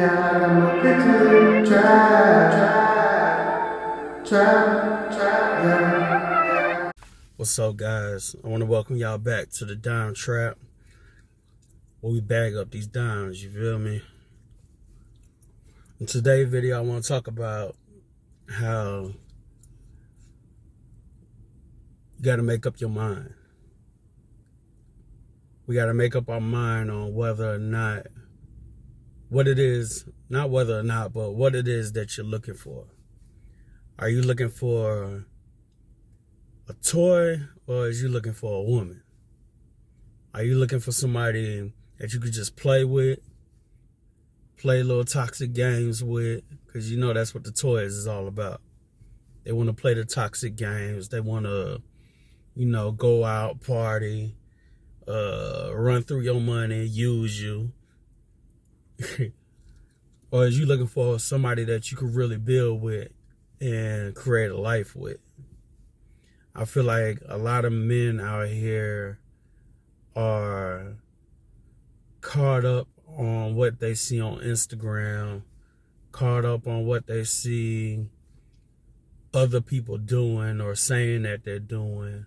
What's up, guys? I want to welcome y'all back to the Dime Trap, where we bag up these dimes, you feel me? In today's video, I want to talk about how you got to make up your mind. We got to make up our mind on whether or not, what it is, not whether or not, but what it is that you're looking for. Are you looking for a toy, or is you looking for a woman? Are you looking for somebody that you could just play with, play little toxic games with? Because you know that's what the toys is all about. They want to play the toxic games. They want to, go out, party, run through your money, use you. Or is you looking for somebody that you could really build with and create a life with? I feel like a lot of men out here are caught up on what they see on Instagram, caught up on what they see other people doing or saying that they're doing,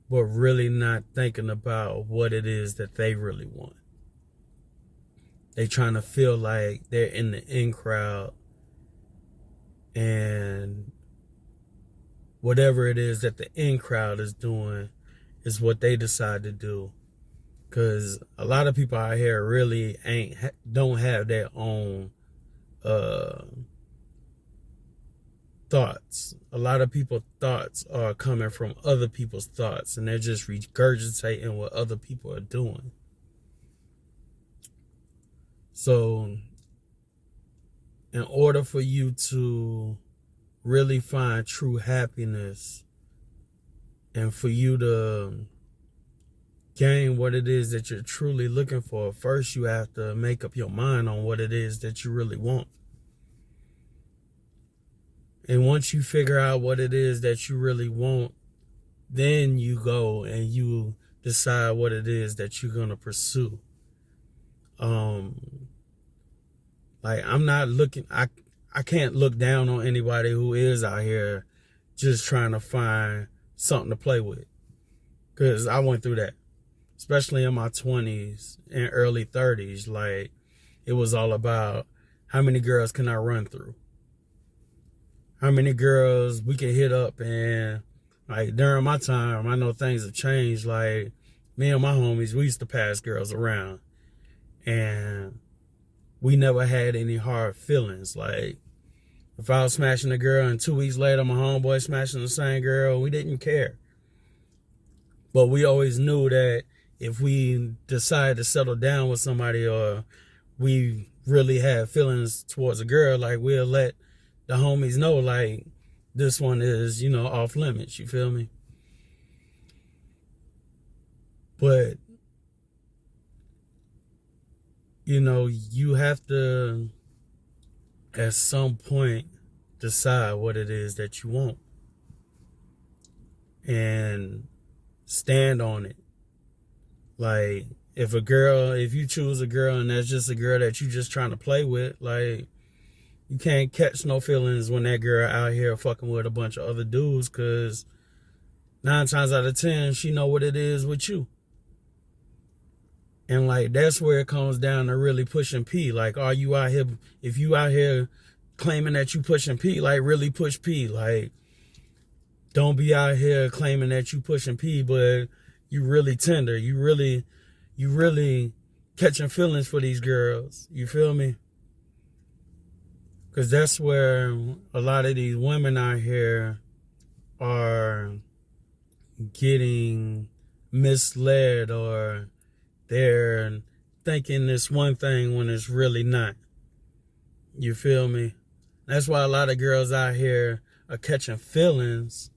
but really not thinking about what it is that they really want. They trying to feel like they're in the in crowd, and whatever it is that the in crowd is doing is what they decide to do. Because a lot of people out here really don't have their own thoughts. A lot of people's thoughts are coming from other people's thoughts, and they're just regurgitating what other people are doing. So in order for you to really find true happiness and for you to gain what it is that you're truly looking for, first you have to make up your mind on what it is that you really want. And once you figure out what it is that you really want, then you go and you decide what it is that you're going to pursue. I'm not looking, I can't look down on anybody who is out here just trying to find something to play with. Because I went through that, especially in my 20s and early 30s. Like, it was all about how many girls can I run through? How many girls we can hit up? And like during my time, I know things have changed. Like, me and my homies, we used to pass girls around, and we never had any hard feelings. Like, if I was smashing a girl and 2 weeks later my homeboy smashing the same girl, we didn't care. But we always knew that if we decided to settle down with somebody, or we really had feelings towards a girl, like, we'll let the homies know, like, this one is, off limits, you feel me? But, you have to, at some point, decide what it is that you want and stand on it. Like, if you choose a girl and that's just a girl that you just trying to play with, like, you can't catch no feelings when that girl out here fucking with a bunch of other dudes, because 9 times out of 10, she know what it is with you. And, like, that's where it comes down to really pushing P. Like, are you out here, if you out here claiming that you pushing P, like, really push P. Like, don't be out here claiming that you pushing P, but you really tender. You really catching feelings for these girls. You feel me? Because that's where a lot of these women out here are getting misled, or they're thinking this one thing when it's really not. You feel me? That's why a lot of girls out here are catching feelings.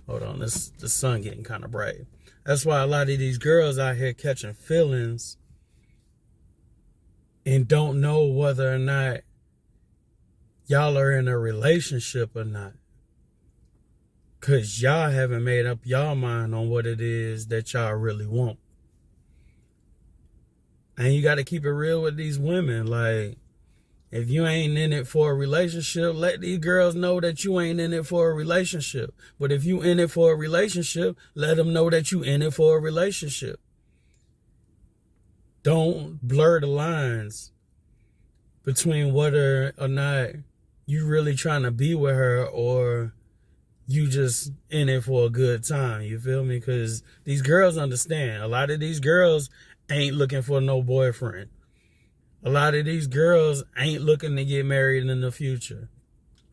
Hold on, the sun getting kind of bright. That's why a lot of these girls out here catching feelings and don't know whether or not y'all are in a relationship or not. Because y'all haven't made up y'all mind on what it is that y'all really want. And you got to keep it real with these women. Like, If you ain't in it for a relationship, let these girls know that you ain't in it for a relationship. But if you in it for a relationship, let them know that you in it for a relationship. Don't blur the lines between whether or not you really trying to be with her or you just in it for a good time. You feel me? Because these girls understand. A lot of these girls ain't looking for no boyfriend. A lot of these girls ain't looking to get married in the future.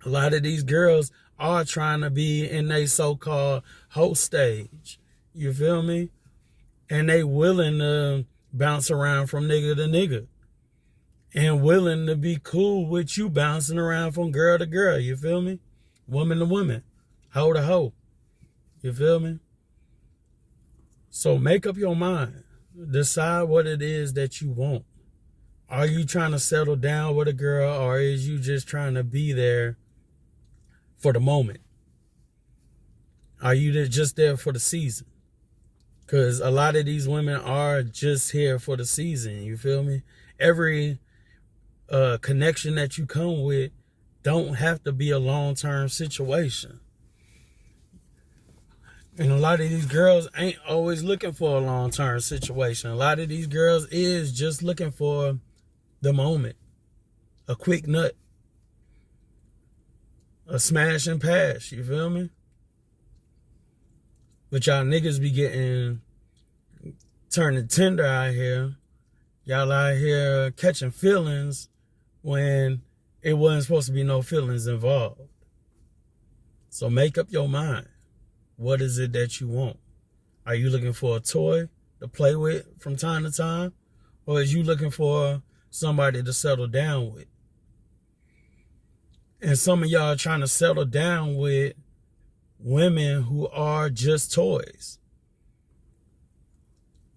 A lot of these girls are trying to be in a so-called hoe stage. You feel me? And they willing to bounce around from nigga to nigga. And willing to be cool with you bouncing around from girl to girl. You feel me? Woman to woman. Hoe to hoe. You feel me? So make up your mind. Decide what it is that you want. Are you trying to settle down with a girl, or is you just trying to be there for the moment? Are you just there for the season? Because a lot of these women are just here for the season. You feel me? Every connection that you come with don't have to be a long-term situation. And a lot of these girls ain't always looking for a long-term situation. A lot of these girls is just looking for the moment. A quick nut. A smash and pass. You feel me? But y'all niggas be turning tender out here. Y'all out here catching feelings when it wasn't supposed to be no feelings involved. So make up your mind. What is it that you want? Are you looking for a toy to play with from time to time? Or is you looking for somebody to settle down with? And some of y'all are trying to settle down with women who are just toys.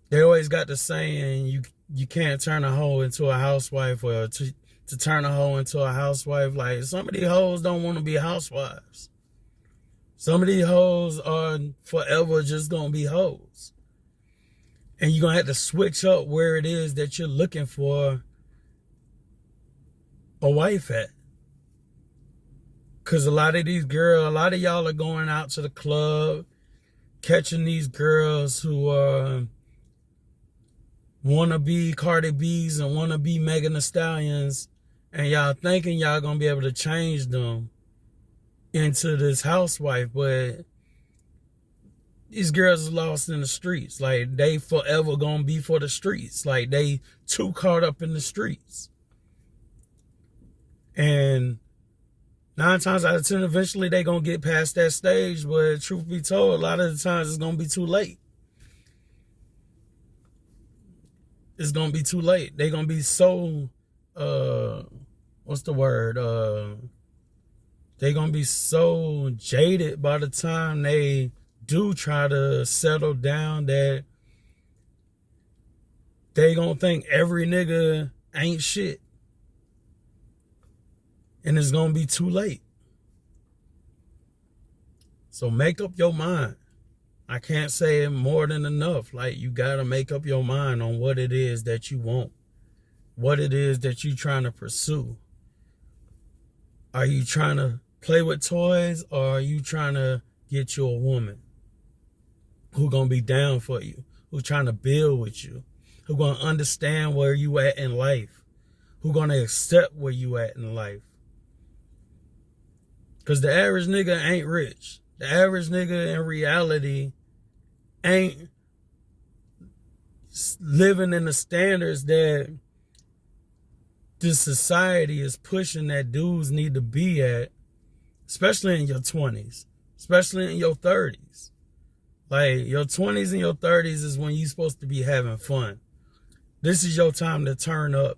They always got the saying, you can't turn a hoe into a housewife, or to turn a hoe into a housewife. Like, some of these hoes don't want to be housewives. Some of these hoes are forever just going to be hoes. And you're going to have to switch up where it is that you're looking for a wife at. Because a lot of y'all are going out to the club, catching these girls who want to be Cardi B's and want to be Megan Thee Stallions, and y'all thinking y'all going to be able to change them into this housewife, but these girls are lost in the streets. Like, they forever going to be for the streets. Like, they too caught up in the streets. And 9 times out of 10, eventually they going to get past that stage, but truth be told, a lot of the times it's going to be too late. It's going to be too late. They're going to be so, what's the word? They're going to be so jaded by the time they do try to settle down that they going to think every nigga ain't shit. And it's going to be too late. So make up your mind. I can't say it more than enough. Like, you got to make up your mind on what it is that you want. What it is that you're trying to pursue. Are you trying to play with toys, or are you trying to get you a woman who going to be down for you, who trying to build with you, who going to understand where you at in life, who going to accept where you at in life? Because the average nigga ain't rich. The average nigga in reality ain't living in the standards that this society is pushing that dudes need to be at, especially in your 20s, especially in your 30s. Like, your 20s and your 30s is when you're supposed to be having fun. This is your time to turn up,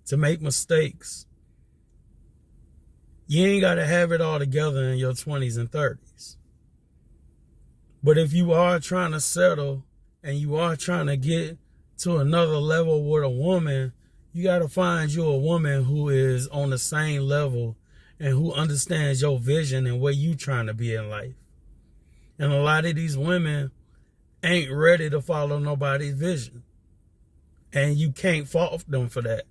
to make mistakes. You ain't got to have it all together in your 20s and 30s. But if you are trying to settle and you are trying to get to another level with a woman, you got to find you a woman who is on the same level and who understands your vision and where you trying to be in life. And a lot of these women ain't ready to follow nobody's vision. And you can't fault them for that.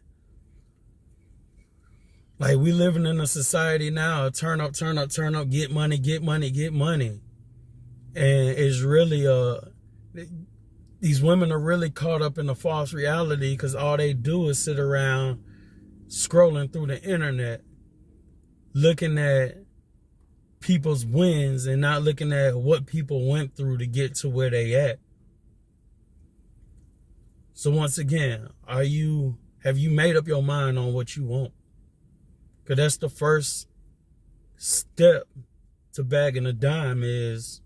Like, we living in a society now, turn up, turn up, turn up, get money, get money, get money. And it's really, these women are really caught up in a false reality because all they do is sit around scrolling through the internet, looking at people's wins and not looking at what people went through to get to where they at. So once again, have you made up your mind on what you want? Because that's the first step to bagging a dime, is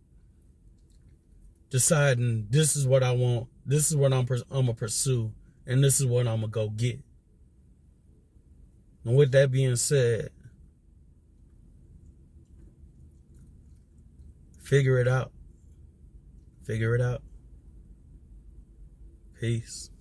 deciding this is what I want, this is what I'm gonna pursue, and this is what I'm gonna go get. And with that being said, figure it out. Figure it out. Peace.